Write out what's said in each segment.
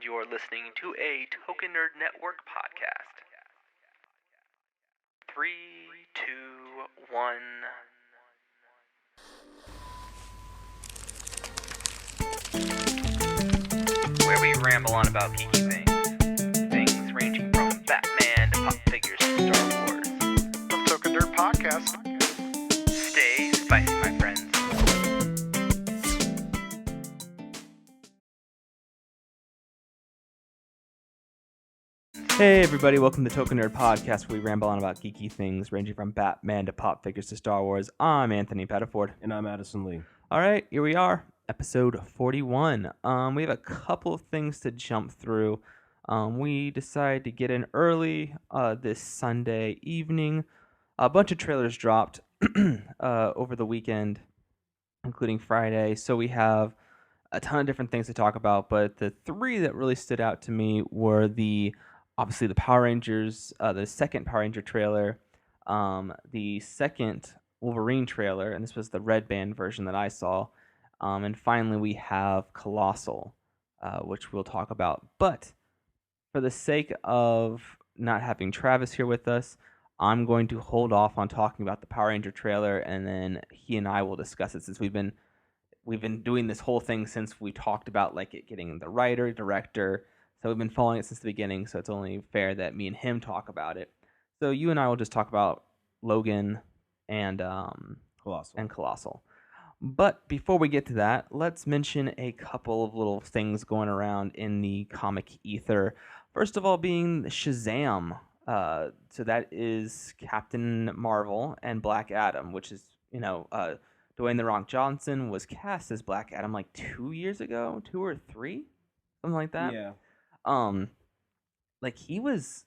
You're listening to a Token Nerd Network podcast. 3, 2, 1. Where we ramble on about geeky things. Things ranging from Batman to pop figures to Star Wars. From Token Nerd Podcast. Stay spicy, my friends. Hey everybody, welcome to Token Nerd Podcast, where we ramble on about geeky things ranging from Batman to pop figures to Star Wars. I'm Anthony Pettiford. And I'm Addison Lee. All right, here we are, episode 41. We have a couple of things to jump through. We decided to get in early this Sunday evening. A bunch of trailers dropped over the weekend, including Friday. So we have a ton of different things to talk about, but the three that really stood out to me were obviously the Power Rangers, the second Power Ranger trailer, the second Wolverine trailer, and this was the red band version that I saw. And finally, we have Colossal, which we'll talk about. But for the sake of not having Travis here with us, I'm going to hold off on talking about the Power Ranger trailer, and then he and I will discuss it since we've been doing this whole thing since we talked about like it getting the writer, director. So we've been following it since the beginning, so it's only fair that me and him talk about it. So you and I will just talk about Logan and Colossal. But before we get to that, let's mention a couple of little things going around in the comic ether. First of all being Shazam. So that is Captain Marvel and Black Adam, which is, Dwayne "The Rock" Johnson was cast as Black Adam like 2 years ago, 2 or 3, something like that. Yeah. Like he was.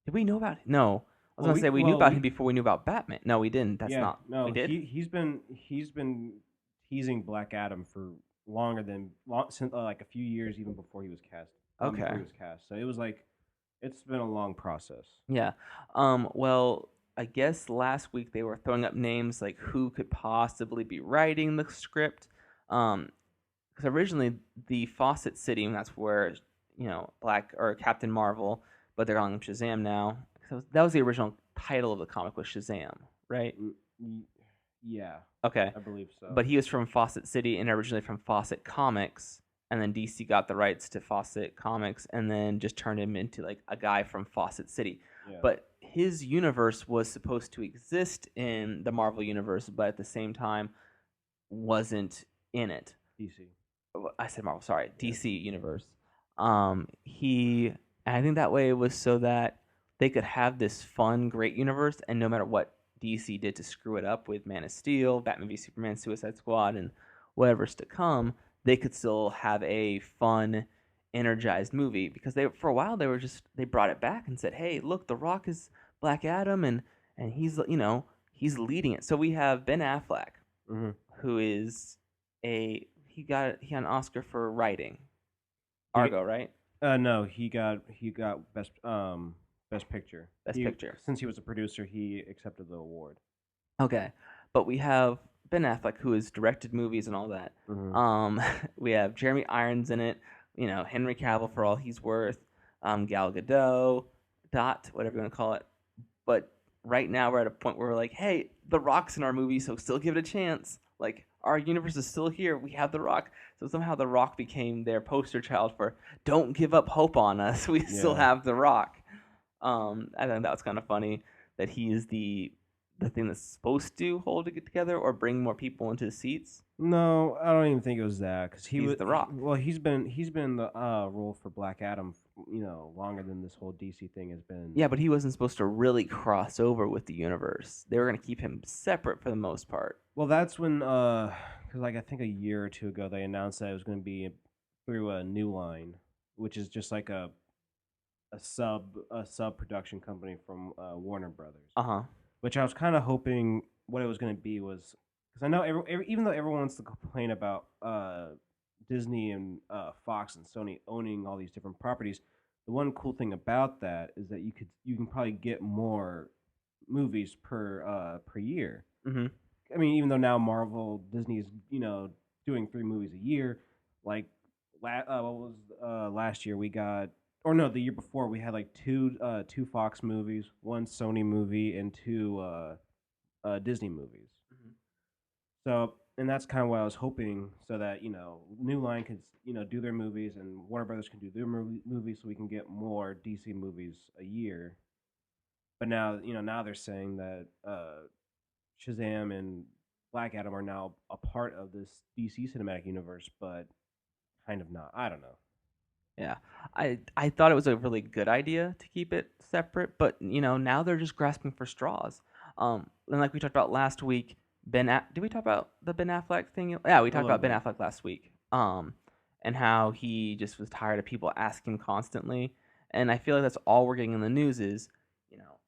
Did we know about him? No, I was gonna say we knew about him before we knew about Batman. No, we didn't. That's not. No, we did. He's been teasing Black Adam for since like a few years, even before he was cast. Okay. Before he was cast, so it was like it's been a long process. Yeah. Well, I guess last week they were throwing up names like who could possibly be writing the script. Because originally the Fawcett City, and that's where Captain Marvel, but they're calling him Shazam now. So that was the original title of the comic, was Shazam, right? Yeah. Okay. I believe so. But he was from Fawcett City and originally from Fawcett Comics, and then DC got the rights to Fawcett Comics and then just turned him into like a guy from Fawcett City. Yeah. But his universe was supposed to exist in the Marvel universe, but at the same time wasn't in it. DC. I said Marvel, sorry, DC universe. I think that way it was so that they could have this fun, great universe, and no matter what DC did to screw it up with Man of Steel, Batman v Superman, Suicide Squad, and whatever's to come, they could still have a fun, energized movie. Because for a while they brought it back and said, "Hey, look, The Rock is Black Adam, and he's he's leading it." So we have Ben Affleck, mm-hmm. who is he got an Oscar for writing Argo, right? No, he got best picture. Best picture. Since he was a producer, he accepted the award. Okay, but we have Ben Affleck, who has directed movies and all that. Mm-hmm. We have Jeremy Irons in it. Henry Cavill for all he's worth. Gal Gadot, whatever you want to call it. But right now we're at a point where we're like, hey, The Rock's in our movie, so still give it a chance. Like, our universe is still here. We have The Rock. So somehow The Rock became their poster child for don't give up hope on us. We still have The Rock. I think that was kind of funny that he is the thing that's supposed to hold it together or bring more people into the seats. No, I don't even think it was that, because he's was The Rock. Well, he's been in the role for Black Adam, longer than this whole DC thing has been. Yeah, but he wasn't supposed to really cross over with the universe. They were going to keep him separate for the most part. Well, that's when, because I think a year or two ago they announced that it was going to be through a New Line, which is just like a sub production company from Warner Brothers. Which I was kind of hoping what it was going to be was, because I know even though everyone wants to complain about Disney and Fox and Sony owning all these different properties, the one cool thing about that is that you can probably get more movies per year. Mm-hmm. I mean, even though now Disney is doing 3 movies a year, like what was last year we got, or no, the year before we had like two Fox movies, one Sony movie, and two Disney movies. Mhm. So, and that's kind of what I was hoping, so that New Line could do their movies, and Warner Brothers can do their movies, so we can get more DC movies a year. But now now they're saying that Shazam and Black Adam are now a part of this DC cinematic universe, but kind of not. I don't know. Yeah, I thought it was a really good idea to keep it separate, but now they're just grasping for straws. And like we talked about last week, did we talk about the Ben Affleck thing? Yeah, we A talked little about Ben bit. Affleck last week. And how he just was tired of people asking him constantly, and I feel like that's all we're getting in the news is, you know,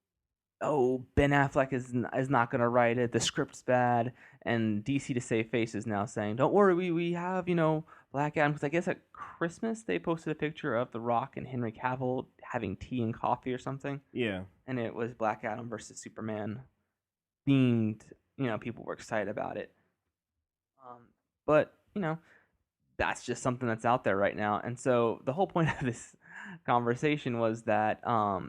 oh, Ben Affleck is not going to write it. The script's bad. And DC to save face is now saying, don't worry, we have, Black Adam. Because I guess at Christmas they posted a picture of The Rock and Henry Cavill having tea and coffee or something. Yeah. And it was Black Adam versus Superman themed. People were excited about it. But, that's just something that's out there right now. And so the whole point of this conversation was that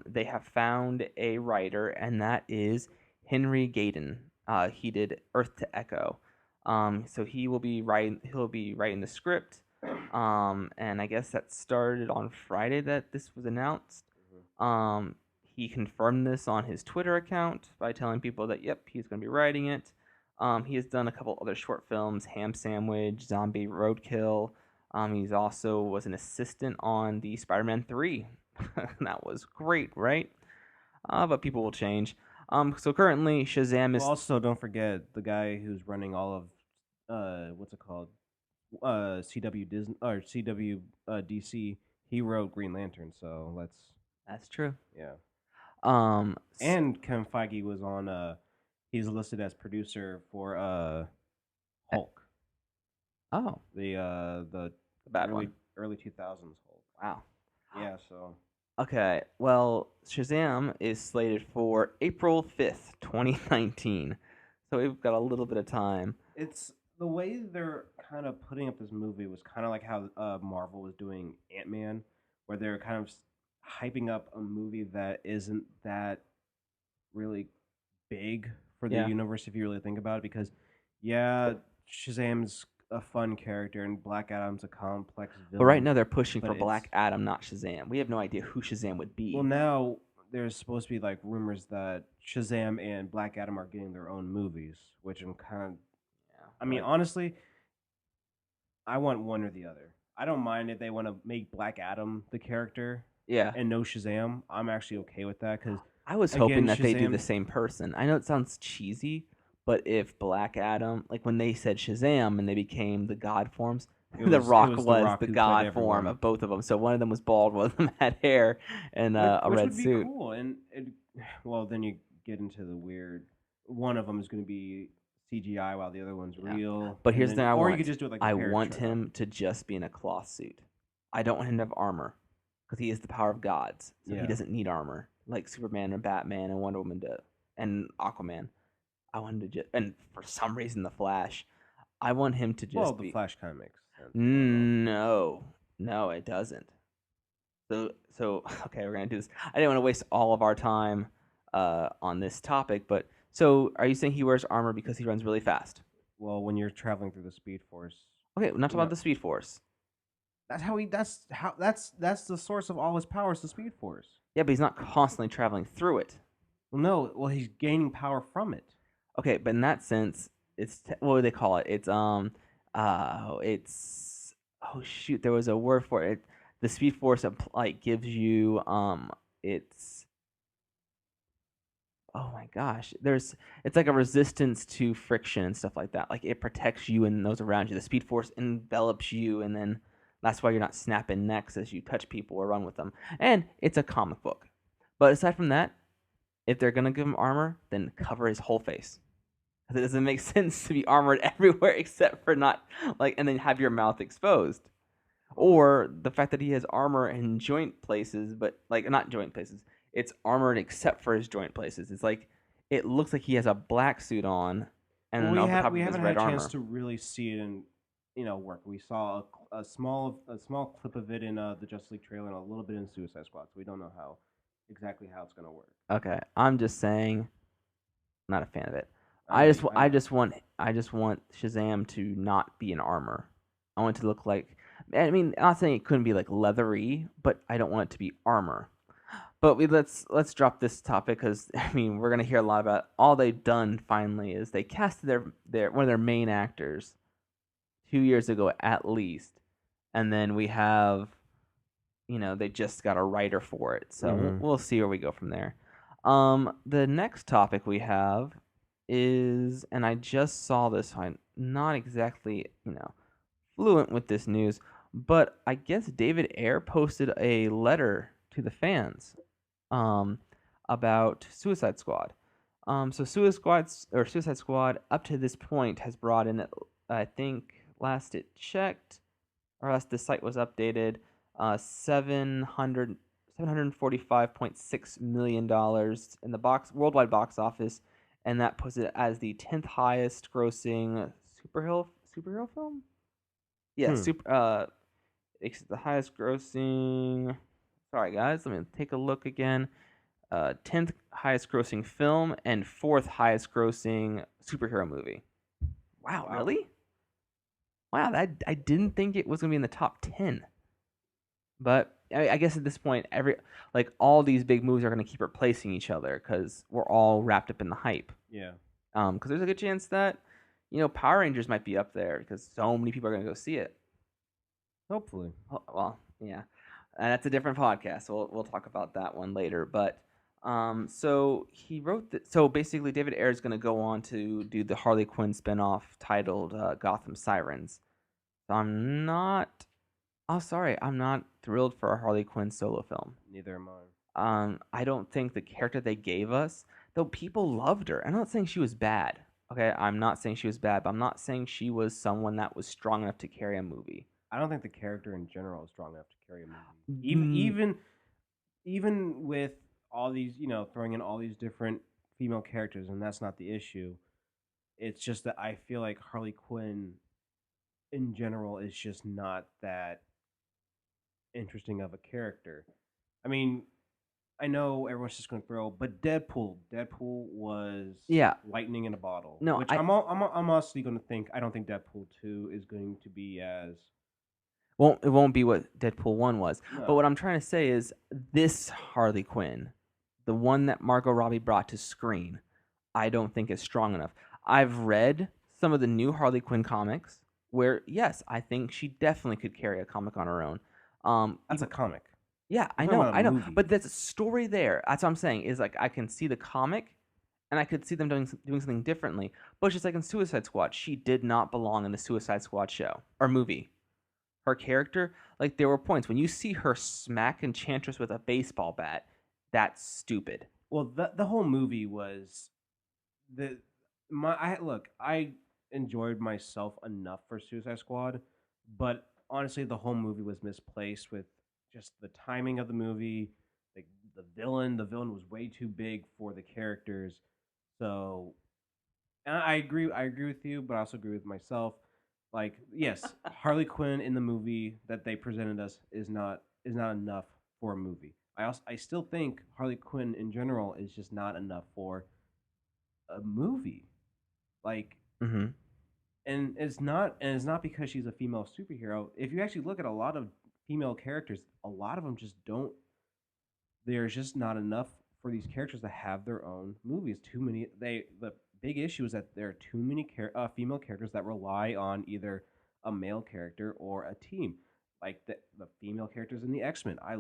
they have found a writer, and that is Henry Gayden. He did Earth to Echo. So he'll be writing the script. And I guess that started on Friday that this was announced. He confirmed this on his Twitter account by telling people that, yep, he's going to be writing it. He has done a couple other short films, Ham Sandwich, Zombie Roadkill. He's also was an assistant on the Spider-Man 3. That was great, right? But people will change. So currently, Shazam is... Well, also, don't forget the guy who's running all of, what's it called? CW Disney or CW DC. He wrote Green Lantern, so That's true. yeah. Um, And Kevin Feige was on. He's listed as producer for Hulk, oh, the bad early one. early 2000s Hulk. Wow. Yeah, so Okay, well, Shazam is slated for April 5th, 2019. So we've got a little bit of time. it's the way they're kind of putting up this movie was kind of like how Marvel was doing Ant-Man, where they're kind of hyping up a movie that isn't that really big for the Yeah. universe if you really think about it. Because yeah, Shazam's a fun character and Black Adam's a complex villain. But right now they're pushing but for it's- Black Adam, not Shazam. We have no idea who Shazam would be. Well, now there's supposed to be like rumors that Shazam and Black Adam are getting their own movies, which I'm kind of. Yeah, I mean, but- honestly, I want one or the other. I don't mind if they want to make Black Adam the character yeah. and no Shazam. I'm actually okay with that because I was again, hoping that they do Shazam- the same person. I know it sounds cheesy, but if Black Adam, like when they said Shazam and they became the God forms, The Rock was The Rock the who played God form everyone. of both of them. So one of them was bald, one of them had hair and a which red would be suit. cool. And well, then you get into the weird. One of them is going to be CGI while the other one's Yeah. real. But and here's the then, thing I or want. you could just do it like I the Parent want Trap. him to just be in a cloth suit. I don't want him to have armor because he is the power of gods. So Yeah. he doesn't need armor like Superman or Batman and Wonder Woman do, and Aquaman. I want him to just, and for some reason, the Flash. I want him to just Well, be. the Flash kind of makes sense. No, it doesn't. So okay, we're gonna do this. I didn't want to waste all of our time on this topic, but so are you saying he wears armor because he runs really fast? Well, when you're traveling through the Speed Force, Okay, we're not talking No. about the Speed Force. that's the source of all his powers. The Speed Force. Yeah, but he's not constantly traveling through it. Well, no. Well, he's gaining power from it. Okay, but in that sense, it's what do they call it? It's oh shoot, there was a word for it. The Speed Force like gives you it's oh my gosh, it's like a resistance to friction and stuff like that. Like it protects you and those around you. The Speed Force envelops you, and then that's why you're not snapping necks as you touch people or run with them. And it's a comic book. But aside from that, if they're gonna give him armor, then cover his whole face. Because it doesn't make sense to be armored everywhere except for not like, and then have your mouth exposed. Or the fact that he has armor in joint places, but like not joint places. It's armored except for his joint places. It's like it looks like he has a black suit on, and Well, then on top we of his haven't red had a armor. chance to really see it work. We saw a small clip of it in the Justice League trailer and a little bit in Suicide Squad. So we don't know exactly how it's gonna work. Okay, I'm just saying, not a fan of it. I know. I just want Shazam to not be in armor. I want it to look like. I mean, I'm not saying it couldn't be like leathery, but I don't want it to be armor. But let's drop this topic because I mean we're gonna hear a lot about all they've done. Finally, is they casted their one of their main actors 2 years ago at least, and then we have they just got a writer for it, so we'll see where we go from there. The next topic we have is, and I just saw this. So I'm not exactly fluent with this news, but I guess David Ayer posted a letter to the fans about Suicide Squad. So Suicide Squad up to this point has brought in, I think last it checked, or last the site was updated, 745.6 million in the worldwide box office, and that puts it as the 10th highest grossing superhero film. Yeah, it's the highest grossing. Sorry guys, let me take a look again. 10th highest grossing film and 4th highest grossing superhero movie. Wow, really? Wow, I didn't think it was gonna be in the top 10. But I guess at this point, all these big movies are gonna keep replacing each other because we're all wrapped up in the hype. Yeah. Because there's a good chance that Power Rangers might be up there because so many people are gonna go see it. Hopefully. Oh, well, yeah, and that's a different podcast. So we'll talk about that one later. But so he wrote that. So basically, David Ayer is going to go on to do the Harley Quinn spinoff titled Gotham Sirens. So I'm not. Oh, sorry, I'm not thrilled for a Harley Quinn solo film. Neither am I. I don't think the character they gave us, though people loved her. I'm not saying she was bad. Okay, I'm not saying she was bad, but I'm not saying she was someone that was strong enough to carry a movie. I don't think the character in general is strong enough to carry a movie. Even with all these, throwing in all these different female characters, and that's not the issue. It's just that I feel like Harley Quinn in general is just not that interesting of a character. I mean, I know everyone's just going to throw, but Deadpool was lightning in a bottle. No, which I'm honestly going to think. I don't think Deadpool 2 is going to be as. It won't be what Deadpool 1 was. No. But what I'm trying to say is this Harley Quinn, the one that Margot Robbie brought to screen, I don't think is strong enough. I've read some of the new Harley Quinn comics where, yes, I think she definitely could carry a comic on her own. That's a comic. Yeah, I know. Movie. But there's a story there. That's what I'm saying, is like I can see the comic and I could see them doing something differently. But just like in Suicide Squad, she did not belong in the Suicide Squad show or movie. Her character, like there were points when you see her smack Enchantress with a baseball bat, that's stupid. Well, the whole movie was I enjoyed myself enough for Suicide Squad, but honestly, the whole movie was misplaced with just the timing of the movie. Like the villain was way too big for the characters. So, and I agree with you, but I also agree with myself. Like, yes, Harley Quinn in the movie that they presented us is not enough for a movie. I still think Harley Quinn in general is just not enough for a movie. Like, and it's not because she's a female superhero. If you actually look at a lot of female characters, a lot of them just don't. There's just not enough for these characters to have their own movies. Too many. The big issue is that there are too many female characters that rely on either a male character or a team. Like the female characters in the X-Men. I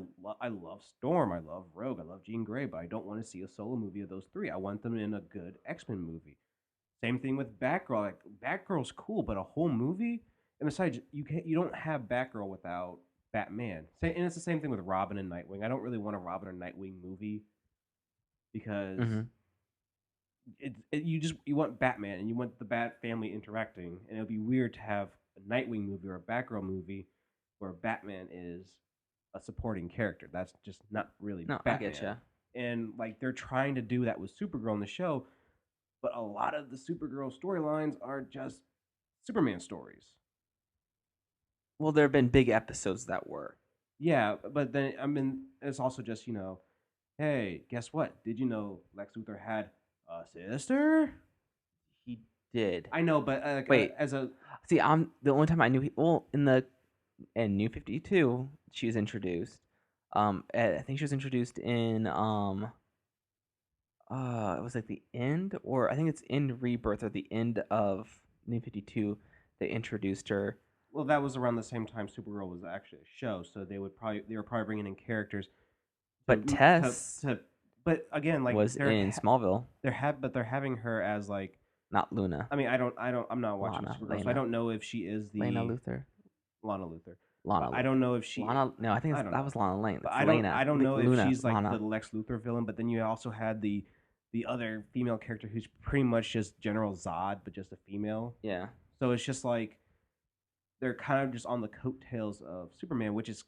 love Storm, I love Rogue, I love Jean Grey, but I don't want to see a solo movie of those three. I want them in a good X-Men movie. Same thing with Batgirl. Like Batgirl's cool, but a whole movie. And besides, you don't have Batgirl without Batman. And it's the same thing with Robin and Nightwing. I don't really want a Robin or Nightwing movie because you want Batman and you want the Bat family interacting, and it would be weird to have a Nightwing movie or a Batgirl movie where Batman is a supporting character. That's just not really Batman. I get you. And like they're trying to do that with Supergirl in the show, but a lot of the Supergirl storylines are just Superman stories. Well, there have been big episodes that were. Yeah, but then I mean, it's also just hey, guess what? Did you know Lex Luthor had a sister? He did. I know, but Wait. as a See, I'm the only time I knew. Well, in New 52, she was introduced. I think she was introduced in it was like the end, or I think it's in Rebirth or the end of New 52. They introduced her. well, that was around the same time Supergirl was actually a show, so they were probably bringing in characters But Tess but again, like was in Smallville, they're having her as like not Luna. I mean, I'm not watching Lana, Supergirl, so I Lena. don't know if she is the Lana Luthor. Lana Luthor. Lana. But I don't know if she. Lana. No, I think I don't that know. was Lana Lane. But It's Lena. I don't know Luna, if she's like Lana. the Lex Luthor villain. But then you also had the other female character who's pretty much just General Zod, but just a female. Yeah. So it's just like they're kind of just on the coattails of Superman, which is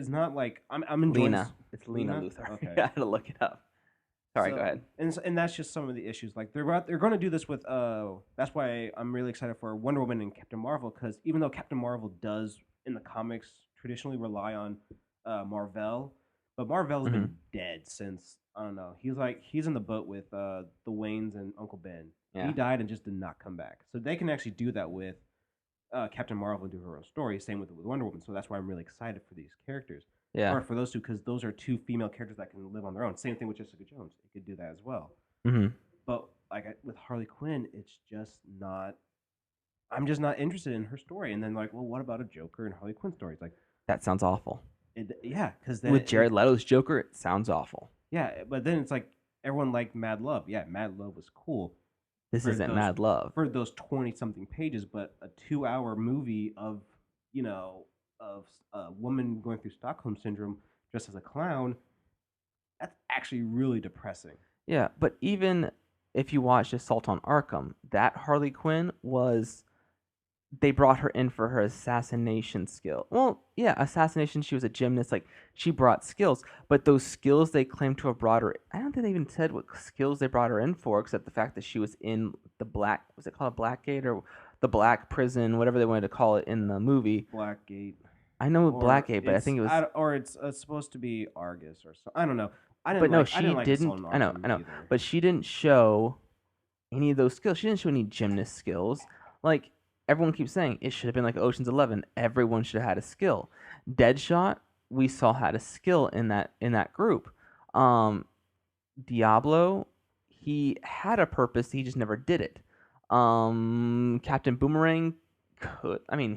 not like I'm enjoying. Lena. It's Lena Luthor. Okay. I had to look it up. Sorry, go ahead. And that's just some of the issues. Like they're going to do this with that's why I'm really excited for Wonder Woman and Captain Marvel, because even though Captain Marvel does in the comics traditionally rely on Marvel, but Marvel's been dead since I don't know. He's in the boat with the Waynes and Uncle Ben. Yeah. He died and just did not come back. So they can actually do that with Captain Marvel and do her own story. Same with Wonder Woman. So that's why I'm really excited for these characters. Yeah. Or for those two, because those are two female characters that can live on their own. Same thing with Jessica Jones; it could do that as well. Mm-hmm. But like with Harley Quinn, it's just not. I'm just not interested in her story. And then like, well, what about a Joker and Harley Quinn story? It's like that sounds awful. Yeah, because with Jared Leto's Joker, it sounds awful. Yeah, but then it's like everyone liked Mad Love. Yeah, Mad Love was cool. This isn't Mad Love for those 20-something pages, but a 2-hour movie of of a woman going through Stockholm syndrome dressed as a clown. That's actually really depressing. Yeah, but even if you watched Assault on Arkham, that Harley Quinn was. They brought her in for her assassination skill. Well, yeah, assassination. She was a gymnast. Like she brought skills, but those skills they claimed to have brought her. I don't think they even said what skills they brought her in for, except the fact that she was in the black. Was it called Blackgate or the Black Prison, whatever they wanted to call it in the movie? Blackgate. I know Blackgate, but I think it was. Or it's supposed to be Argus or something. I don't know. She didn't. I know. Either. But she didn't show any of those skills. She didn't show any gymnast skills. Like. Everyone keeps saying it should have been like Ocean's 11. Everyone should have had a skill. Deadshot, we saw had a skill in that group. Diablo, he had a purpose. He just never did it. Captain Boomerang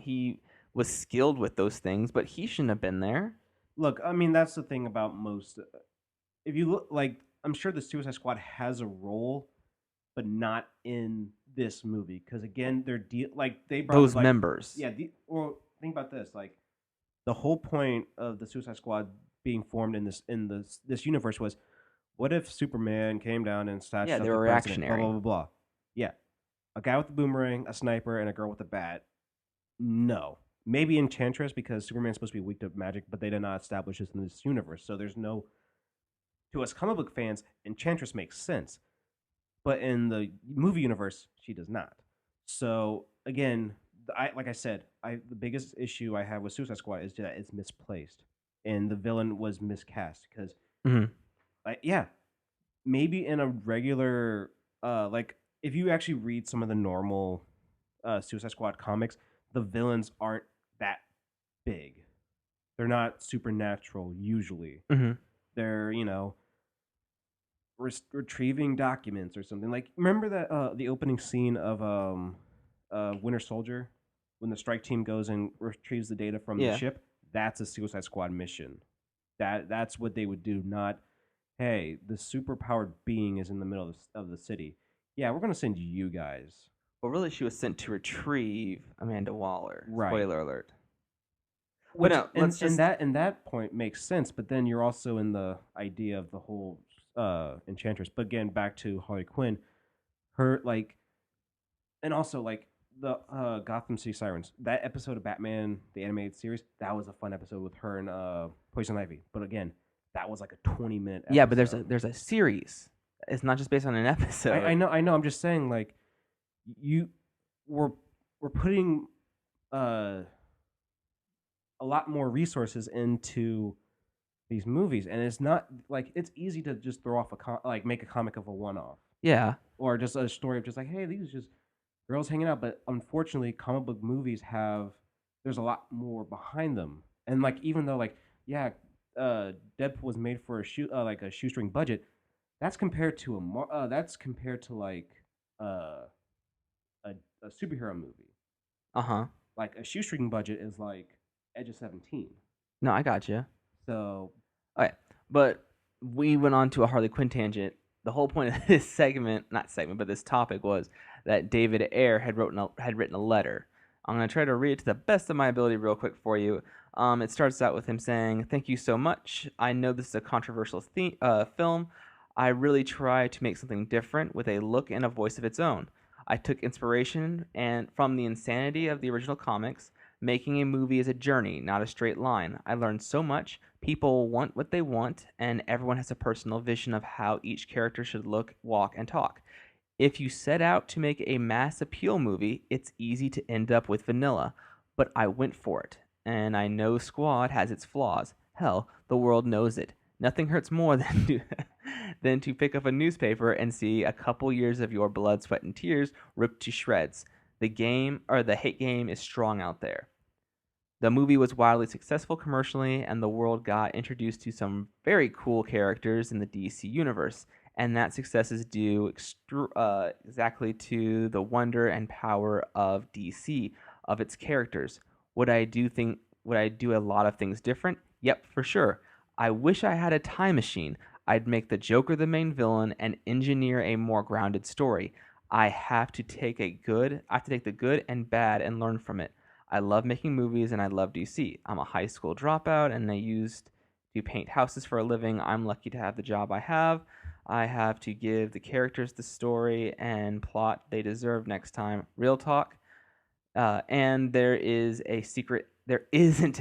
he was skilled with those things, but he shouldn't have been there. Look, I mean that's the thing about most. If you look, like I'm sure the Suicide Squad has a role, but not in this movie, because again they're they brought those members. Yeah, or think about this, like the whole point of the Suicide Squad being formed in this universe was, what if Superman came down and snatched up they were the president, reactionary. blah blah blah blah. Yeah, a guy with a boomerang, a sniper, and a girl with a bat. No, maybe Enchantress, because Superman's supposed to be weak to magic, but they did not establish this in this universe, so there's no. To us comic book fans, Enchantress makes sense. But in the movie universe, she does not. So again, like I said, the biggest issue I have with Suicide Squad is that it's misplaced, and the villain was miscast. Because, maybe in a regular, like if you actually read some of the normal Suicide Squad comics, the villains aren't that big. They're not supernatural usually. Mm-hmm. They're retrieving documents or something. Like remember that the opening scene of Winter Soldier, when the strike team goes and retrieves the data from the ship? That's a Suicide Squad mission. That's what they would do. Not, hey, the superpowered being is in the middle of the city. Yeah, we're gonna send you guys. Well, really, she was sent to retrieve Amanda Waller. Right. Spoiler alert. Which, and that point makes sense, but then you're also in the idea of the whole Enchantress. But again, back to Harley Quinn, her and also the Gotham City Sirens. That episode of Batman the animated series, that was a fun episode with her and Poison Ivy. But again, that was like a 20-minute episode. Yeah, but there's a series. It's not just based on an episode. I know. I'm just saying, we're putting a lot more resources into these movies, and it's not like it's easy to just throw off like make a comic of a one-off Yeah. or just a story of just like, hey, these are just girls hanging out. But unfortunately, comic book movies have there's a lot more behind them, and like even though like yeah, Deadpool was made for like a shoestring budget, that's compared to that's compared to like uh, a a superhero movie. Uh-huh. Like a shoestring budget is like Edge of 17. No, I got you. So Okay, but we went on to a Harley Quinn tangent. The whole point of this segment, not segment, but this topic was that David Ayer had written a letter. I'm going to try to read it to the best of my ability real quick for you. It starts out with him saying, "Thank you so much. I know this is a controversial film. I really try to make something different with a look and a voice of its own. I took inspiration from the insanity of the original comics. Making a movie is a journey, not a straight line. I learned so much. People want what they want, and everyone has a personal vision of how each character should look, walk, and talk. If you set out to make a mass appeal movie, it's easy to end up with vanilla, but I went for it. And I know Squad has its flaws. Hell, the world knows it. Nothing hurts more than to pick up a newspaper and see a couple years of your blood, sweat, and tears ripped to shreds. The hate game is strong out there. The movie was wildly successful commercially, and the world got introduced to some very cool characters in the DC universe. And that success is due exactly to the wonder and power of DC, of its characters. Would I do a lot of things different? Yep, for sure. I wish I had a time machine. I'd make the Joker the main villain and engineer a more grounded story. I have to take the good and bad and learn from it. I love making movies and I love DC. I'm a high school dropout and I used to paint houses for a living. I'm lucky to have the job I have. I have to give the characters the story and plot they deserve next time. Real talk. And there isn't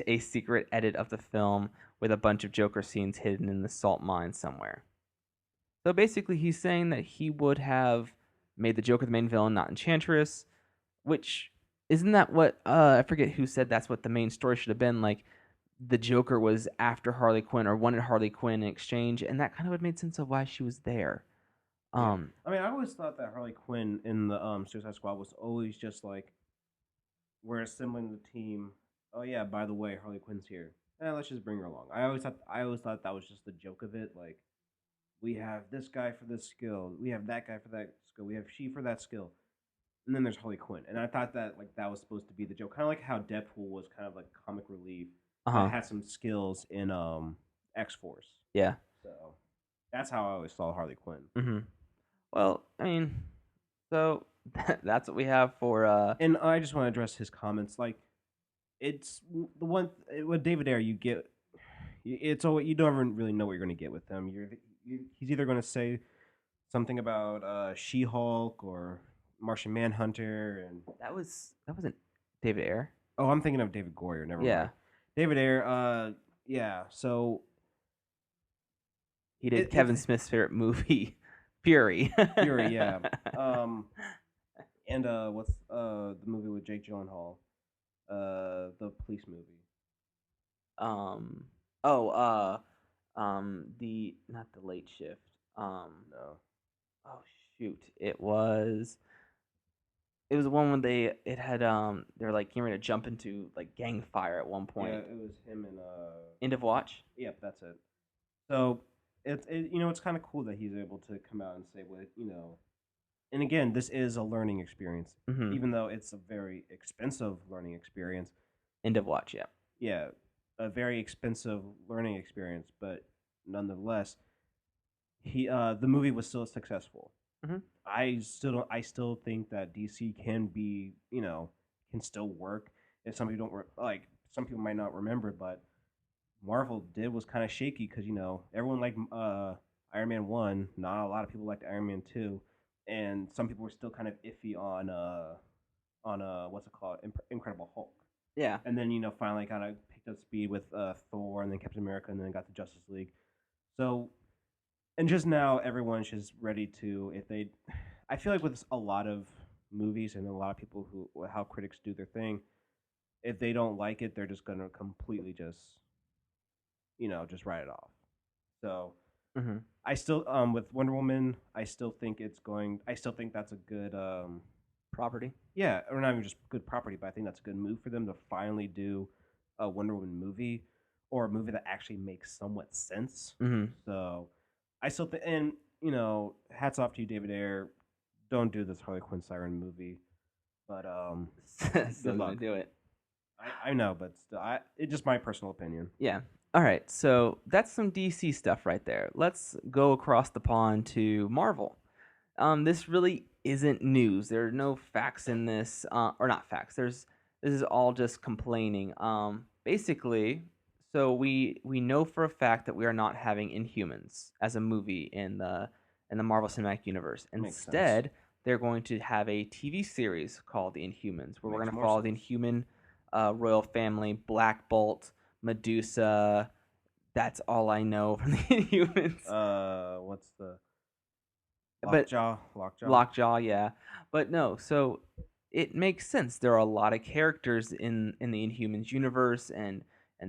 a secret edit of the film with a bunch of Joker scenes hidden in the salt mine somewhere. So basically, he's saying that he would have made the Joker the main villain, not Enchantress, which isn't that what I forget who said that's what the main story should have been. Like the Joker was after Harley Quinn or wanted Harley Quinn in exchange, and that kind of would made sense of why she was there. yeah, I mean, I always thought that Harley Quinn in the Suicide Squad was always just like we're assembling the team. Oh yeah, by the way, Harley Quinn's here. Let's just bring her along. I always thought that was just the joke of it. Like we have this guy for this skill, we have that guy for that skill, we have she for that skill, and then there's Harley Quinn. And I thought that like that was supposed to be the joke, kind of like how Deadpool was kind of like comic relief. Had some skills in X Force. Yeah. So that's how I always saw Harley Quinn. Mm-hmm. Well, I mean, so that's what we have for. And I just want to address his comments. Like, it's the one with David Ayer. You get it's all you don't really know what you're going to get with him. He's either going to say something about She-Hulk or Martian Manhunter, and that wasn't David Ayer. Oh, I'm thinking of David Goyer. Never Yeah. mind. David Ayer. Yeah. So he did Kevin Smith's favorite movie, Fury. Fury. Yeah. And what's the movie with Jake Gyllenhaal? The police movie. The not the Late Shift. No. Oh shoot! It was the one when they were like getting ready to jump into like gang fire at one point. Yeah, it was him and End of Watch. Yep, that's it. So it's kind of cool that he's able to come out and say what and again, this is a learning experience, even though it's a very expensive learning experience. End of Watch, yeah. Yeah, a very expensive learning experience, but nonetheless, the movie was still successful. I still think that DC can be, can still work. If some people some people might not remember, but Marvel was kind of shaky because everyone liked Iron Man 1. Not a lot of people liked Iron Man 2. And some people were still kind of iffy on what's it called, Incredible Hulk. Yeah. And then finally kind of picked up speed with Thor and then Captain America and then got the Justice League. So, and just now everyone's just ready to I feel like with a lot of movies and a lot of people how critics do their thing, if they don't like it, they're just gonna completely just write it off. So Mm-hmm. I still with Wonder Woman, I still think that's a good Property. yeah, or not even just good property, but I think that's a good move for them to finally do a Wonder Woman movie or a movie that actually makes somewhat sense. Mm-hmm. So I still think, and hats off to you, David Ayer. Don't do this Harley Quinn Siren movie, but Still good gonna luck. do it. I know, but still, it's just my personal opinion. Yeah. All right. So that's some DC stuff right there. Let's go across the pond to Marvel. This really isn't news. There are no facts in this, or not facts. This is all just complaining. Basically, so we know for a fact that we are not having Inhumans as a movie in the Marvel Cinematic Universe. Makes sense. Instead, they're going to have a TV series called The Inhumans, where we're Makes going to more follow the sense. Inhuman royal family, Black Bolt, Medusa. That's all I know from the Inhumans. What's the But Lockjaw? Lockjaw, yeah. But no, so it makes sense. There are a lot of characters in the Inhumans universe and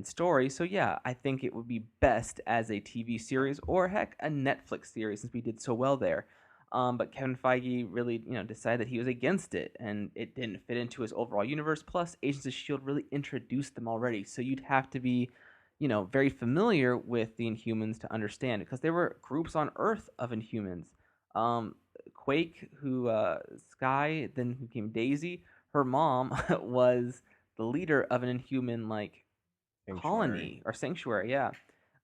story. So yeah, I think it would be best as a TV series or heck a Netflix series since we did so well there. But Kevin Feige really, decided that he was against it, and it didn't fit into his overall universe. Plus, Agents of Shield really introduced them already, so you'd have to be, very familiar with the Inhumans to understand it, because there were groups on Earth of Inhumans. Um, Quake, who Sky, then who became Daisy, her mom was the leader of an Inhuman like colony or sanctuary, yeah.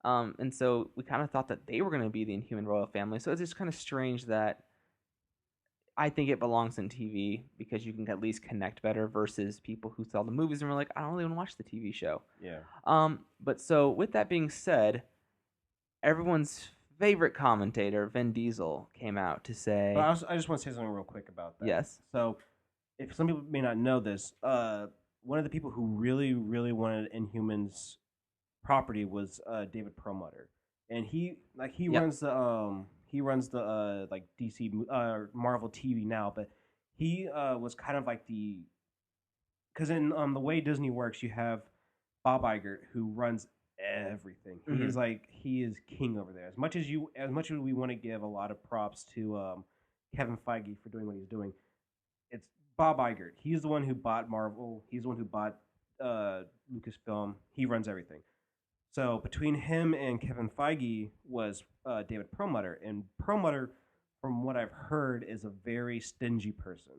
And so we kind of thought that they were going to be the Inhuman royal family. So it's just kind of strange that I think it belongs in TV because you can at least connect better versus people who saw the movies and were like, I don't really want to watch the TV show. Yeah. But so with that being said, everyone's favorite commentator, Vin Diesel, came out to say, But I just want to say something real quick about that. yes. So, if some people may not know this, one of the people who really, really wanted Inhumans property was David Perlmutter, and he Yep. runs the like DC Marvel TV now, but he was kind of like because in the way Disney works, you have Bob Iger who runs everything. He is king over there. As much as we want to give a lot of props to Kevin Feige for doing what he's doing, it's Bob Iger. He's the one who bought Marvel. He's the one who bought Lucasfilm. He runs everything. So between him and Kevin Feige was David Perlmutter, and Perlmutter, from what I've heard, is a very stingy person.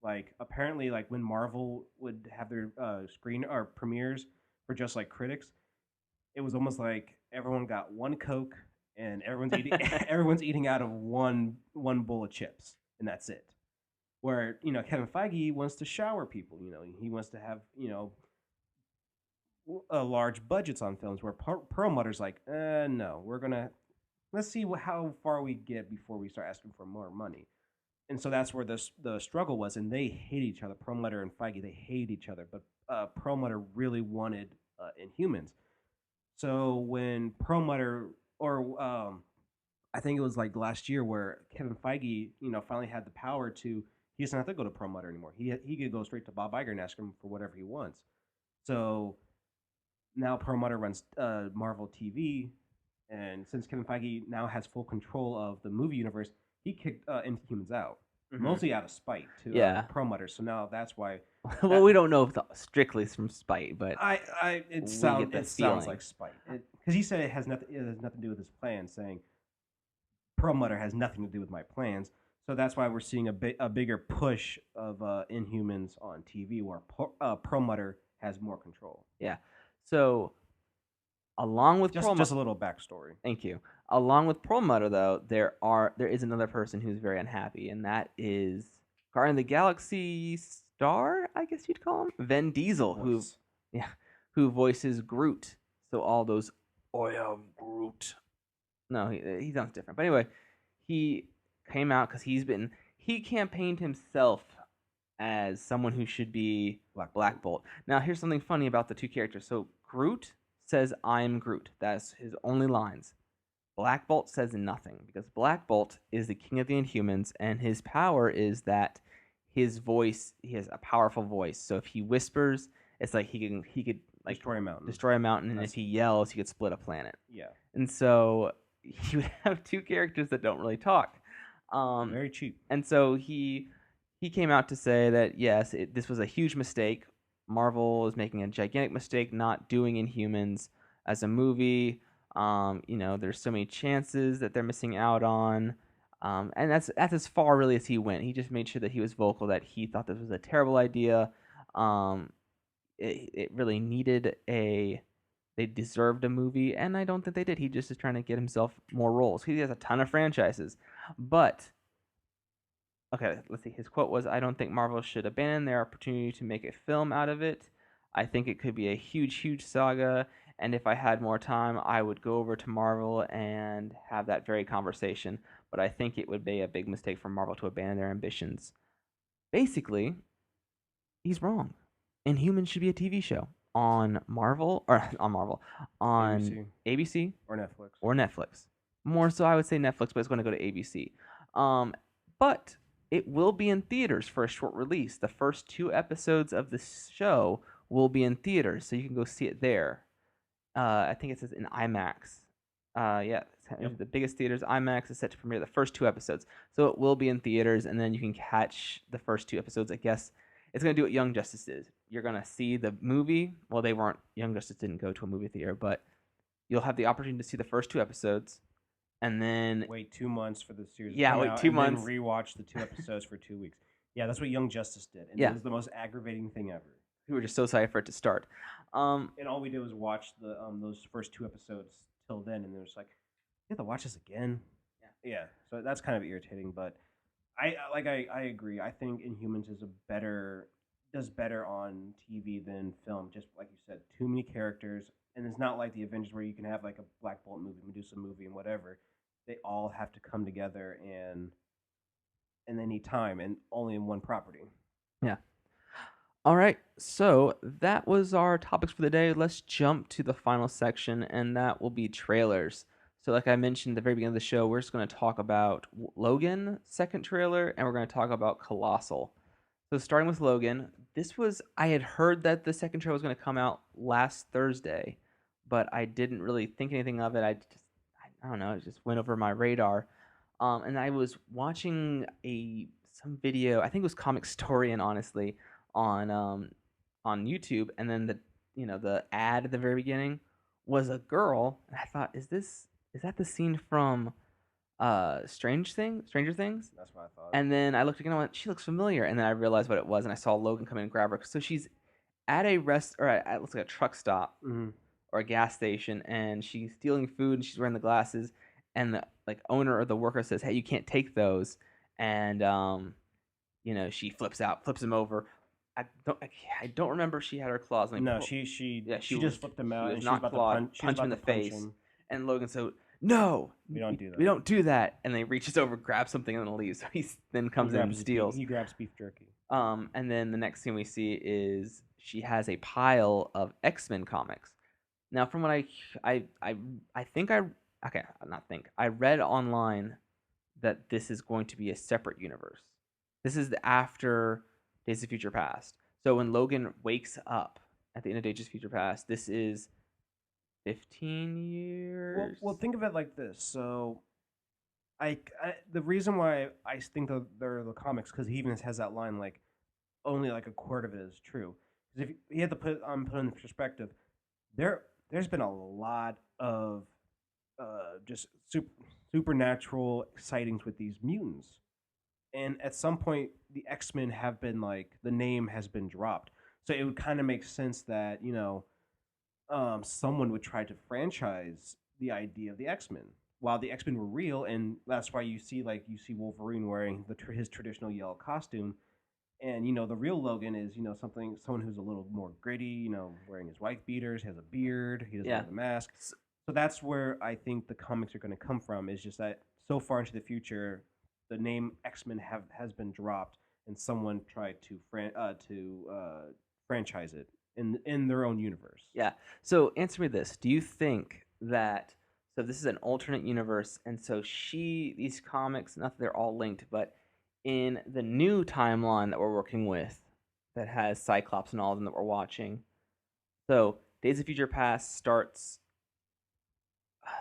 Like apparently, like when Marvel would have their screen or premieres for just like critics, it was almost like everyone got one Coke and everyone's eating everyone's eating out of one bowl of chips, and that's it. Where Kevin Feige wants to shower people. He wants to have large budgets on films. Where Perlmutter's like, no, let's see how far we get before we start asking for more money. And so that's where the struggle was, and they hate each other. Perlmutter and Feige, they hate each other. But Perlmutter really wanted Inhumans. So when Perlmutter, or I think it was like last year, where Kevin Feige, finally had the power to, he doesn't have to go to Perlmutter anymore. He could go straight to Bob Iger and ask him for whatever he wants. So now Perlmutter runs Marvel TV, and since Kevin Feige now has full control of the movie universe, he kicked Inhumans out, mostly out of spite to Perlmutter. So now that's why. Well, we don't know if strictly from spite, but it sounds like spite because he said it has nothing to do with his plan, saying Perlmutter has nothing to do with my plans. So that's why we're seeing a bigger push of Inhumans on TV, where Perlmutter has more control. Yeah. So, along with just a little backstory. Thank you. Along with Perlmutter, though, there is another person who's very unhappy, and that is Guardian of the Galaxy star, I guess you'd call him, Vin Diesel, who voices Groot. So all those, I am Groot. No, he sounds different. But anyway, he came out because he campaigned himself as someone who should be Black Bolt. Now, here's something funny about the two characters. So Groot says, I am Groot. That's his only lines. Black Bolt says nothing, because Black Bolt is the king of the Inhumans, and his power is that his voice, he has a powerful voice. So if he whispers It's like he could like Destroy a mountain. destroy a mountain, and if he yells, he could split a planet. Yeah. And so you would have two characters that don't really talk. Very cheap. And so he came out to say that yes, this was a huge mistake. Marvel is making a gigantic mistake not doing Inhumans as a movie. There's so many chances that they're missing out on. And that's as far really as he went. He just made sure that he was vocal that he thought this was a terrible idea. It really needed they deserved a movie, and I don't think they did. He just is trying to get himself more roles. He has a ton of franchises. But, okay, let's see. His quote was, "I don't think Marvel should abandon their opportunity to make a film out of it. I think it could be a huge, huge saga, and if I had more time, I would go over to Marvel and have that very conversation. But I think it would be a big mistake for Marvel to abandon their ambitions." Basically, he's wrong. Inhumans should be a TV show on ABC Or Netflix. or Netflix. More so, I would say Netflix, but it's going to go to ABC. But it will be in theaters for a short release. The first 2 episodes of the show will be in theaters, so you can go see it there. I think it says in IMAX. The biggest theaters. IMAX is set to premiere the first 2 episodes, so it will be in theaters, and then you can catch the first 2 episodes. I guess it's going to do what Young Justice did. You're going to see the movie. Well, they weren't. Young Justice didn't go to a movie theater, but you'll have the opportunity to see the first 2 episodes, and then wait 2 months for the series. Yeah, to come wait out, 2 and months. Then rewatch the 2 episodes for 2 weeks. Yeah, that's what Young Justice did, and Yeah. it was the most aggravating thing ever. we were just so excited for it to start. And all we did was watch the those first 2 episodes till then, and it was like, you have to watch this again. Yeah. So that's kind of irritating, but I agree. I think Inhumans does better on TV than film. Just like you said, too many characters, and it's not like the Avengers where you can have like a Black Bolt movie, Medusa movie, and whatever. They all have to come together, and they need time, and only in one property. Yeah. All right, so that was our topics for the day. Let's jump to the final section, and that will be trailers. So like I mentioned at the very beginning of the show, we're just going to talk about Logan, second trailer, and we're going to talk about Colossal. So starting with Logan, I had heard that the second trailer was going to come out last Thursday, but I didn't really think anything of it. I don't know, it just went over my radar. And I was watching some video, I think it was Comic Storian, honestly, on YouTube, and then the ad at the very beginning was a girl, and I thought, is that the scene from Stranger Things? That's what I thought. And then I looked again and I went, she looks familiar, and then I realized what it was, and I saw Logan come in and grab her. So she's at a it looks like a truck stop or a gas station, and she's stealing food, and she's wearing the glasses, and the owner or the worker says, "Hey, you can't take those," and she flips him over. I don't remember if she had her claws. She just flipped him out, and she was about to punch him in the face. And Logan said, "No, we don't do that. We don't do that." And then he reaches over, grabs something, and then leaves. So he then comes in and steals. He grabs beef jerky. And then the next thing we see is she has a pile of X-Men comics. Now, from what I read online that this is going to be a separate universe. This is after Days of Future Past. So when Logan wakes up at the end of Days of Future Past, this is 15 years. Well, think of it like this. So, the reason why I think that they're the comics, because he even has that line like, only like a quarter of it is true. Because if you had to put in perspective, there's been a lot of just supernatural sightings with these mutants. And at some point, the X-Men have been the name has been dropped. So it would kind of make sense that, someone would try to franchise the idea of the X-Men while the X-Men were real. And that's why you see Wolverine wearing his traditional yellow costume. And, the real Logan is, someone who's a little more gritty, wearing his wife beaters, has a beard, he doesn't wear the mask. So that's where I think the comics are going to come from, is just that so far into the future, the name X-Men has been dropped, and someone tried to franchise it in their own universe. Yeah. So answer me this: do you think that this is an alternate universe, and so these comics, not that they're all linked, but in the new timeline that we're working with, that has Cyclops and all of them that we're watching, So Days of Future Past starts.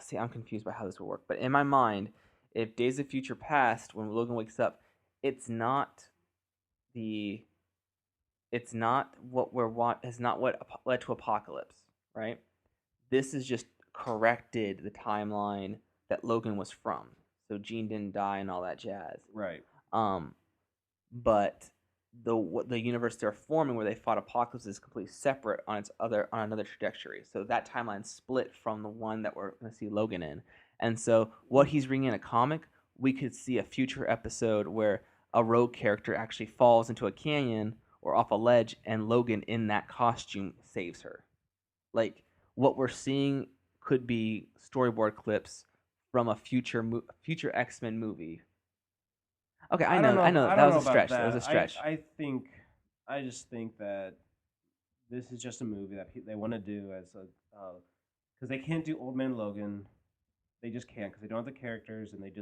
See, I'm confused by how this will work, but in my mind, if Days of Future Past, when Logan wakes up, it's not the it's not what we're what is not what led to Apocalypse, right? This is just corrected the timeline that Logan was from. So Jean didn't die and all that jazz. Right. Um, but the universe they're forming where they fought Apocalypse is completely separate on another trajectory. So that timeline split from the one that we're going to see Logan in. And so what he's reading in a comic, we could see a future episode where a rogue character actually falls into a canyon or off a ledge, and Logan in that costume saves her. Like what we're seeing could be storyboard clips from a future X-Men movie. Okay, I know I that don't know was a about stretch. that. That was a stretch. I just think that this is just a movie that they want to do as a because they can't do Old Man Logan. They just can't because they don't have the characters and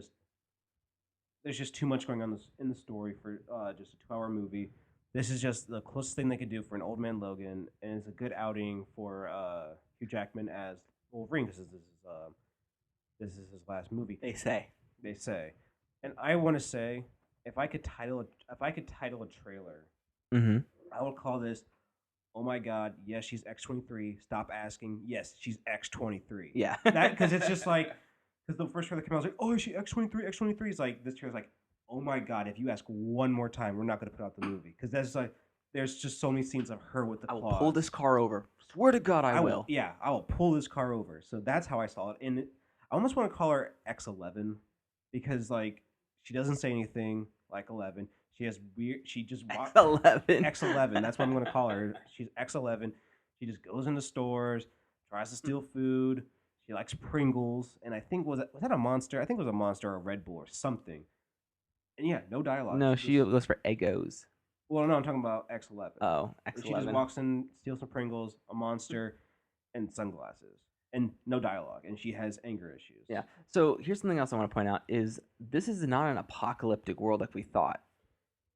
there's just too much going on in the story for just a 2-hour movie. This is just the closest thing they could do for an Old Man Logan, and it's a good outing for Hugh Jackman as Wolverine because this is his last movie. They say. And I want to say, if I could title a trailer, Mm-hmm. I would call this, "Oh my God, yes, she's X-23. Stop asking. Yes, she's X-23." Yeah. That because it's just like because the first trailer came out, I was like, "Oh, is she X-23? X-23." It's like this trailer's like, "Oh my God, if you ask one more time, we're not going to put out the movie," because there's just so many scenes of her with the claws. I will pull this car over. Swear to God, I will. Yeah, I will pull this car over. So that's how I saw it, and I almost want to call her X11 because like she doesn't say anything like 11. She has weird. She just walks. X11. X11. That's what I'm going to call her. She's X11. She just goes into stores, tries to steal food. She likes Pringles, and I think was that a Monster? I think it was a Monster or a Red Bull or something. And yeah, no dialogue. No, she goes for Eggos. Well, no, I'm talking about X11. Oh, X11. She just walks in, steals some Pringles, a Monster, and sunglasses, and no dialogue. And she has anger issues. Yeah. So here's something else I want to point out: is this is not an apocalyptic world like we thought.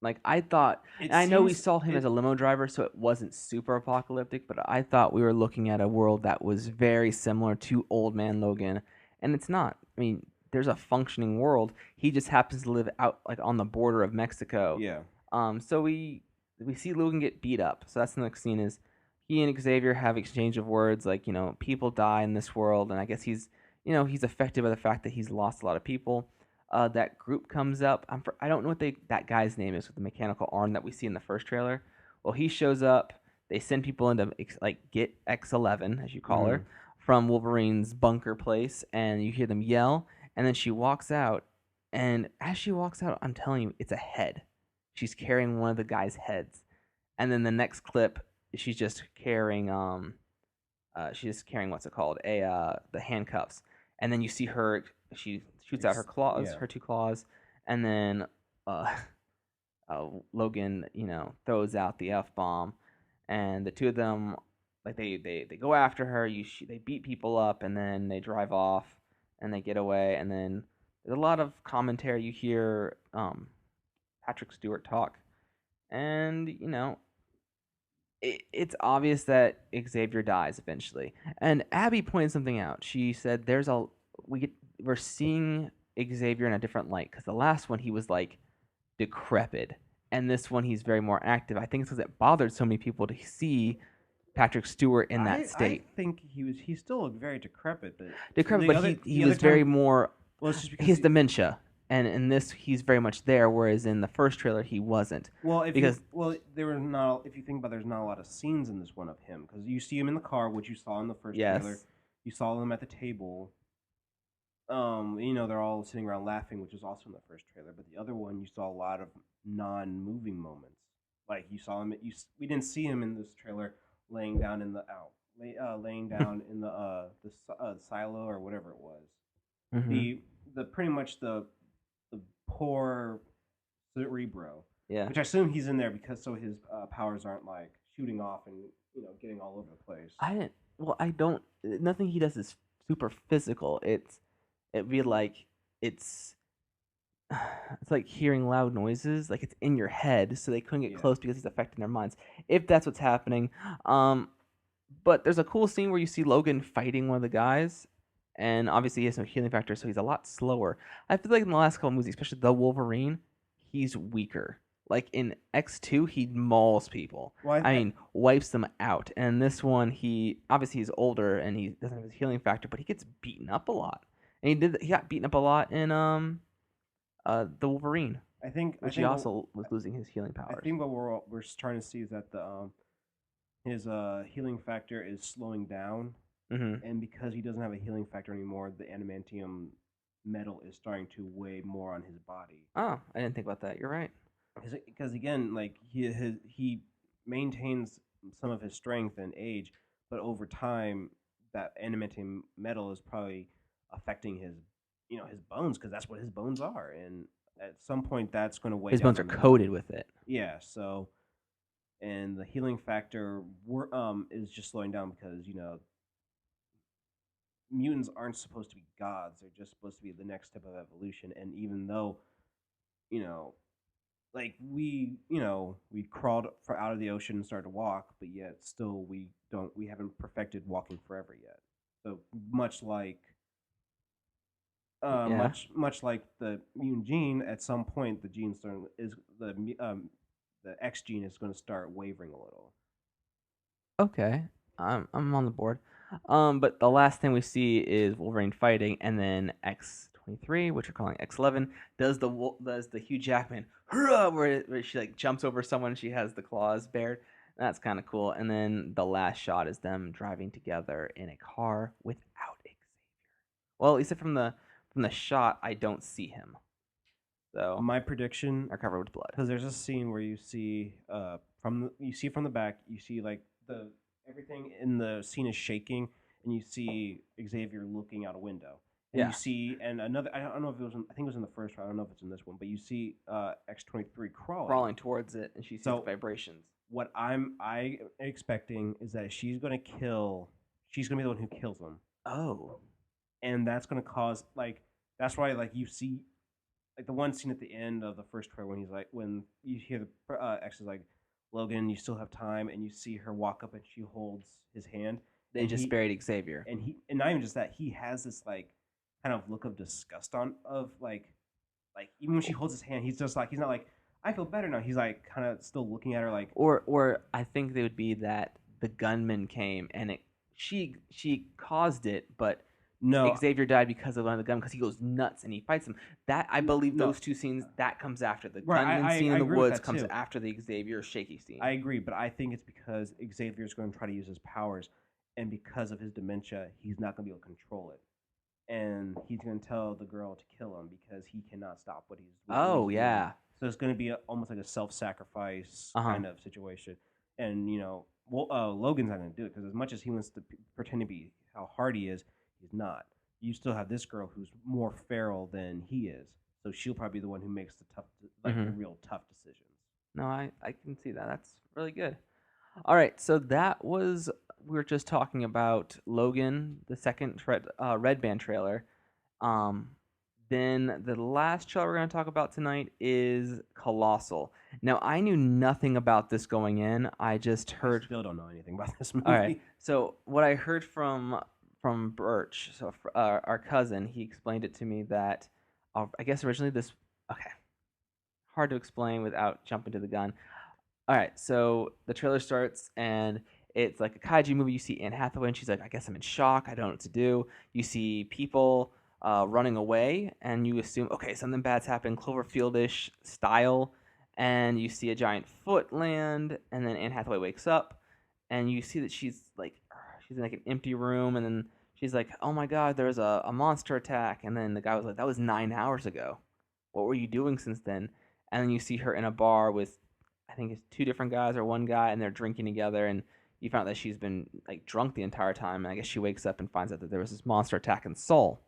Like I thought, and I know we saw him as a limo driver, so it wasn't super apocalyptic. But I thought we were looking at a world that was very similar to Old Man Logan, and it's not. I mean, there's a functioning world. He just happens to live out like on the border of Mexico. Yeah. So we see Logan get beat up. So that's the next scene is he and Xavier have exchange of words like, you know, people die in this world, and I guess he's affected by the fact that he's lost a lot of people. That group comes up. I don't know what that guy's name is with the mechanical arm that we see in the first trailer. Well, he shows up. They send people in to like get X11, as you call her, from Wolverine's bunker place, and you hear them yell, and then she walks out, and as she walks out, I'm telling you, it's a head. She's carrying one of the guy's heads, and then the next clip, she's just carrying what's it called, the handcuffs, and then you see her. She shoots out her claws, her 2 claws, and then Logan, throws out the F-bomb, and the 2 of them, like they go after her. They beat people up, and then they drive off, and they get away, and then there's a lot of commentary. You hear Patrick Stewart talk, and it's obvious that Xavier dies eventually. And Abby pointed something out. She said we're seeing Xavier in a different light because the last one he was like decrepit, and this one he's very more active. I think it's because it bothered so many people to see Patrick Stewart in that state. I think he's still very decrepit. But he was very more. Well, it's just because he has dementia, and in this he's very much there, whereas in the first trailer he wasn't. Well, if you think about, there's not a lot of scenes in this one of him because you see him in the car, which you saw in the first trailer. You saw him at the table. They're all sitting around laughing, which was also in the first trailer. But the other one, you saw a lot of non-moving moments. Like you saw him. We didn't see him in this trailer laying down in the silo or whatever it was. Mm-hmm. The pretty much the poor Cerebro. Yeah. Which I assume he's in there because so his powers aren't like shooting off and getting all over the place. Nothing he does is super physical. It'd be like it's like hearing loud noises, like it's in your head, so they couldn't get close because it's affecting their minds. If that's what's happening, But there's a cool scene where you see Logan fighting one of the guys, and obviously he has no healing factor, so he's a lot slower. I feel like in the last couple movies, especially the Wolverine, he's weaker. Like in X2, he mauls people. Well, I mean, wipes them out. And this one, he obviously he's older and he doesn't have his healing factor, but he gets beaten up a lot. And he got beaten up a lot in the Wolverine, I think which he also was losing his healing I powers. think what we're trying to see is that the his healing factor is slowing down, Mm-hmm. and because he doesn't have a healing factor anymore, the adamantium metal is starting to weigh more on his body. Oh, I didn't think about that. You're right. Because again, like he maintains some of his strength and age, but over time, that adamantium metal is probably affecting his his bones, because that's what his bones are, and at some point that's going to weigh His down bones are the metal. coated with it. Yeah, so and the healing factor is just slowing down because mutants aren't supposed to be gods; they're just supposed to be the next step of evolution. And even though you know like we crawled out of the ocean and started to walk, but yet still we haven't perfected walking forever yet. So much like Yeah. much like the mutant gene, at some point the gene is the X gene is going to start wavering a little. Okay. I'm on the board. But the last thing we see is Wolverine fighting, and then X-23, which we're calling X-11, does the Hugh Jackman hurrah, where she like jumps over someone. She has the claws bared. That's kind of cool. And then the last shot is them driving together in a car without Xavier. Well, at least from the shot, I don't see him. So My prediction, they're covered with blood. because there's a scene where you see from the back, you see like the everything in the scene is shaking, and you see Xavier looking out a window, and Yeah. you see another. I don't know if it was. I think it was in the first one. I don't know if it's in this one, but you see X-23 Crawling towards it, and she sees So- the vibrations. What I expecting is that she's gonna be the one who kills him, Oh. and that's gonna cause that's why you see the one scene at the end of the first trailer when you hear the X is like, Logan, you still have time, and you see her walk up and she holds his hand. They just buried Xavier. And not even just that, he has this kind of look of disgust even when she holds his hand, he's just he's not like, I feel better now. He's kind of still looking at her like, Or I think they would be that the gunman came and she caused it, but no, Xavier died because of one of the gun because he goes nuts and he fights him. That I believe No. those two scenes that comes after the Right, gunman I scene in the agree with woods that comes too. after the Xavier shaky scene. I agree, but I think it's because Xavier's going to try to use his powers, and because of his dementia, he's not going to be able to control it. And he's going to tell the girl to kill him because he cannot stop what he's Oh, doing. yeah. So it's going to be almost like a self-sacrifice Uh-huh. kind of situation. And Logan's not going to do it because as much as he wants to pretend to be how hard he is, he's not. You still have this girl who's more feral than he is, so she'll probably be the one who makes the the real tough decisions. No, I can see that. That's really good. All right, so that was we were just talking about Logan, the second Red Band trailer. Then the last trailer we're going to talk about tonight is Colossal. Now, I knew nothing about this going in. I just heard. I still don't know anything about this movie. All right. So what I heard from Birch, so our cousin, he explained it to me that I guess originally this. Okay. Hard to explain without jumping to the gun. All right, so the trailer starts and it's like a kaiju movie. You see Anne Hathaway and she's like, I guess I'm in shock. I don't know what to do. You see people running away and you assume, okay, something bad's happened, Cloverfield-ish style. And you see a giant foot land and then Anne Hathaway wakes up and you see that she's in like an empty room and then she's like, oh my God, there's a monster attack. And then the guy was like, that was 9 hours ago. What were you doing since then? And then you see her in a bar with I think it's two different guys or one guy, and they're drinking together. And you found out that she's been like drunk the entire time. And I guess she wakes up and finds out that there was this monster attacking Seoul.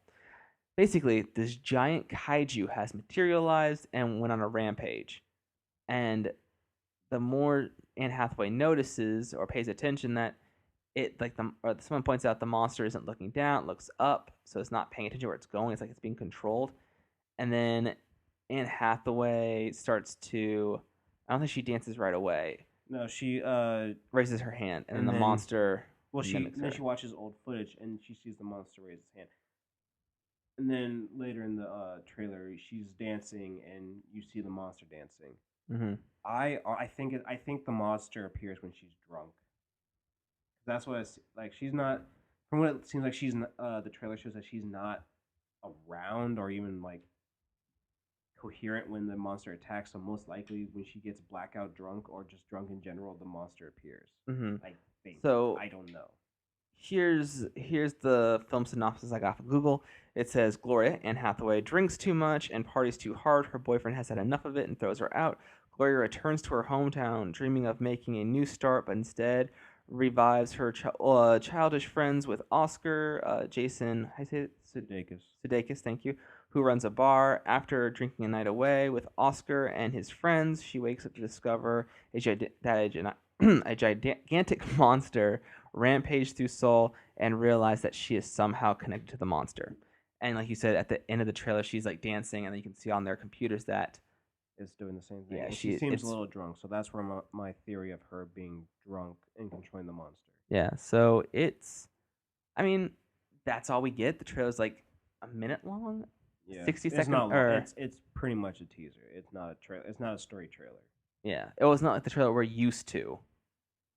Basically, this giant kaiju has materialized and went on a rampage. And the more Anne Hathaway notices or pays attention, that someone points out the monster isn't looking down, it looks up, so it's not paying attention to where it's going. It's like it's being controlled. And then Anne Hathaway starts to. I don't think she dances right away. No, she Raises her hand, and then the then- monster Well, mimics then her. she watches old footage and she sees the monster raise its hand. And then later in the trailer, she's dancing and you see the monster dancing. Mm-hmm. I think the monster appears when she's drunk. That's what it's like. She's not. From what it seems like, the trailer shows that she's not around or even like coherent when the monster attacks. So most likely, when she gets blackout drunk or just drunk in general, the monster appears. Mm-hmm. I think. So I don't know. here's the film synopsis I got from Google. It says Gloria Anne Hathaway drinks too much and parties too hard. Her boyfriend has had enough of it and throws her out. Gloria returns to her hometown, dreaming of making a new start, but instead revives her childish friends with Oscar, Jason, I say it? Sudeikis, thank you, who runs a bar. After drinking a night away with Oscar and his friends, she wakes up to discover a gigantic monster rampage through Seoul and realize that she is somehow connected to the monster. And like you said, at the end of the trailer, she's like dancing, and then you can see on their computers that Is doing the same thing. Yeah, And she seems a little drunk, so that's where my theory of her being drunk and controlling the monster. yeah. So I mean, that's all we get. The trailer's like a minute long, Yeah, 60 it's not second, long. It's pretty much a teaser. It's not a trailer. It's not a story trailer. yeah. It was not like the trailer we're used to.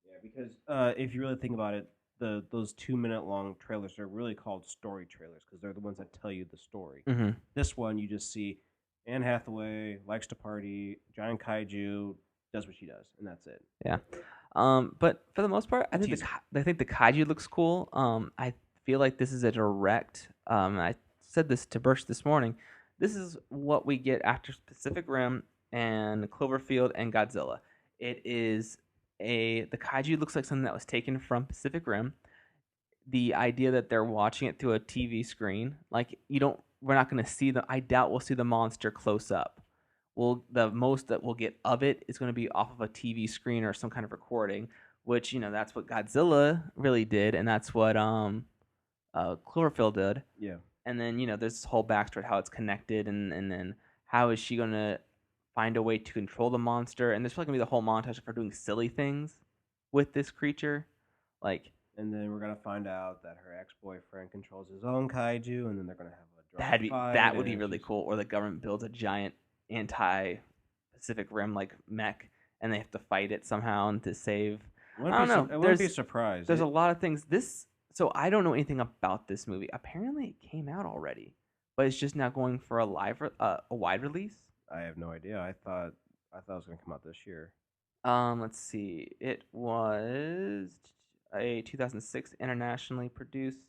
Yeah, because if you really think about it, those 2 minute long trailers are really called story trailers because they're the ones that tell you the story. Mm-hmm. This one, you just see Anne Hathaway likes to party, giant kaiju, does what she does, and that's it. Yeah. But for the most part, I think the kaiju looks cool. I feel like this is a direct. I said this to Birch this morning. This is what we get after Pacific Rim and Cloverfield and Godzilla. It is the kaiju looks like something that was taken from Pacific Rim. The idea that they're watching it through a TV screen, like we're not going to see I doubt we'll see the monster close up. The most that we'll get of it is going to be off of a TV screen or some kind of recording, which that's what Godzilla really did, and that's what Cloverfield did. Yeah. And then there's this whole backstory how it's connected, and then how is she going to find a way to control the monster? And there's probably going to be the whole montage of her doing silly things with this creature, like. And then we're gonna find out that her ex-boyfriend controls his own kaiju, and then they're gonna have a drunk fight. That would be really cool. Or the government builds a giant anti-Pacific Rim like mech, and they have to fight it somehow and to save. I don't know. I wouldn't be surprised. There's a lot of things. So I don't know anything about this movie. Apparently, it came out already, but it's just now going for a wide release. I have no idea. I thought it was gonna come out this year. Let's see. It was a 2006 internationally produced.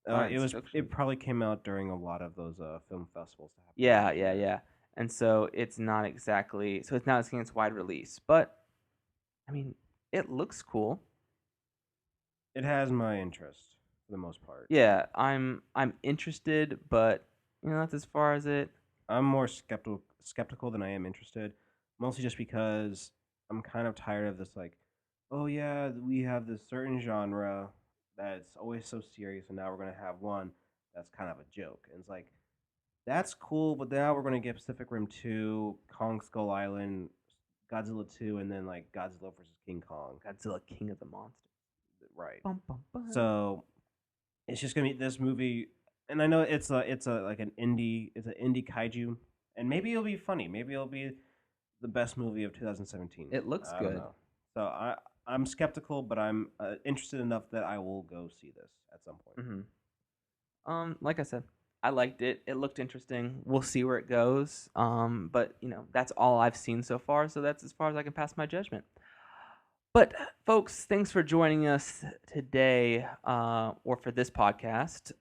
It probably came out during a lot of those film festivals. Yeah. And so it's not exactly. So it's not against wide release, but I mean, it looks cool. It has my interest for the most part. Yeah, I'm interested, but that's as far as it. I'm more skeptical than I am interested, mostly just because I'm kind of tired of this like, oh yeah, we have this certain genre that's always so serious, and now we're gonna have one that's kind of a joke. And it's like, that's cool, but now we're gonna get Pacific Rim 2, Kong Skull Island, Godzilla 2, and then like Godzilla versus King Kong. Godzilla King of the Monsters. Right. Bum, bum, bum. So it's just gonna be this movie, and I know it's an indie kaiju, and maybe it'll be funny. Maybe it'll be the best movie of 2017. It looks I good. don't know. So I'm skeptical, but I'm interested enough that I will go see this at some point. Mm-hmm. Like I said, I liked it. It looked interesting. We'll see where it goes. But that's all I've seen so far. So that's as far as I can pass my judgment. But folks, thanks for joining us today, or for this podcast.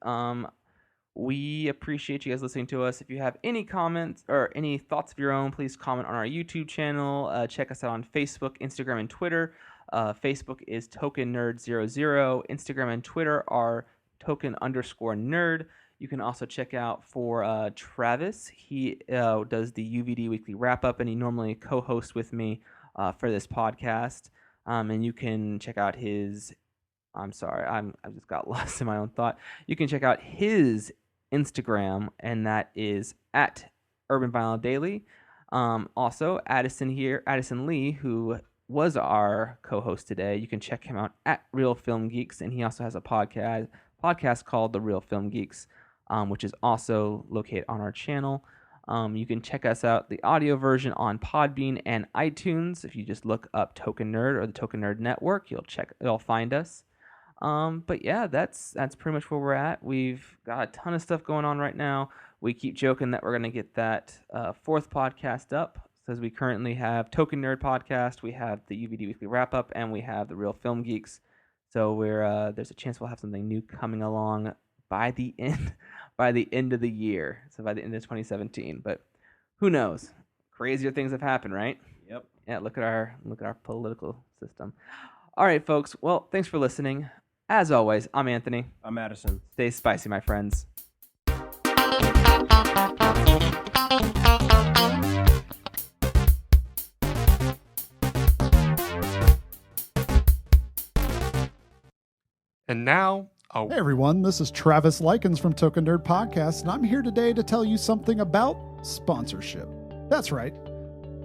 We appreciate you guys listening to us. If you have any comments or any thoughts of your own, please comment on our YouTube channel. Check us out on Facebook, Instagram, and Twitter. Facebook is TokenNerd00. Instagram and Twitter are Token_nerd. You can also check out for Travis. He does the UVD Weekly Wrap-Up, and he normally co-hosts with me for this podcast. And you can check out his... I'm sorry, I just got lost in my own thought. You can check out his Instagram, and that is at Urban Vinyl Daily. Also, Addison Lee, who was our co-host today. You can check him out at Real Film Geeks, and he also has a podcast called The Real Film Geeks, which is also located on our channel. You can check us out, the audio version, on Podbean and iTunes. If you just look up Token Nerd or the Token Nerd Network, you'll find us. But yeah, that's pretty much where we're at. We've got a ton of stuff going on right now. We keep joking that we're going to get that fourth podcast up, because we currently have Token Nerd Podcast, we have the UVD Weekly Wrap Up, and we have the Real Film Geeks. So there's a chance we'll have something new coming along by the end of the year. So by the end of 2017. But who knows? Crazier things have happened, right? Yep. Yeah, look at our political system. All right, folks. Well, thanks for listening. As always, I'm Anthony. I'm Addison. Stay spicy, my friends. And now, Hey everyone, this is Travis Likens from Token Nerd Podcast, and I'm here today to tell you something about sponsorship. That's right,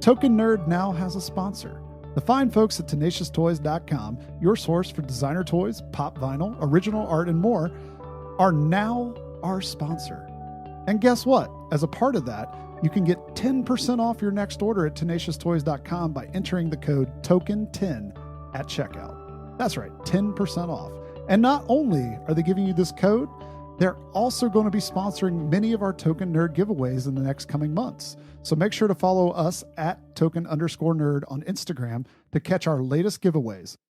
Token Nerd now has a sponsor. The fine folks at TenaciousToys.com, your source for designer toys, pop vinyl, original art, and more, are now our sponsor. And guess what? As a part of that, you can get 10% off your next order at TenaciousToys.com by entering the code TOKEN10 at checkout. That's right, 10% off. And not only are they giving you this code, they're also going to be sponsoring many of our Token Nerd giveaways in the next coming months. So make sure to follow us at Token_Nerd on Instagram to catch our latest giveaways.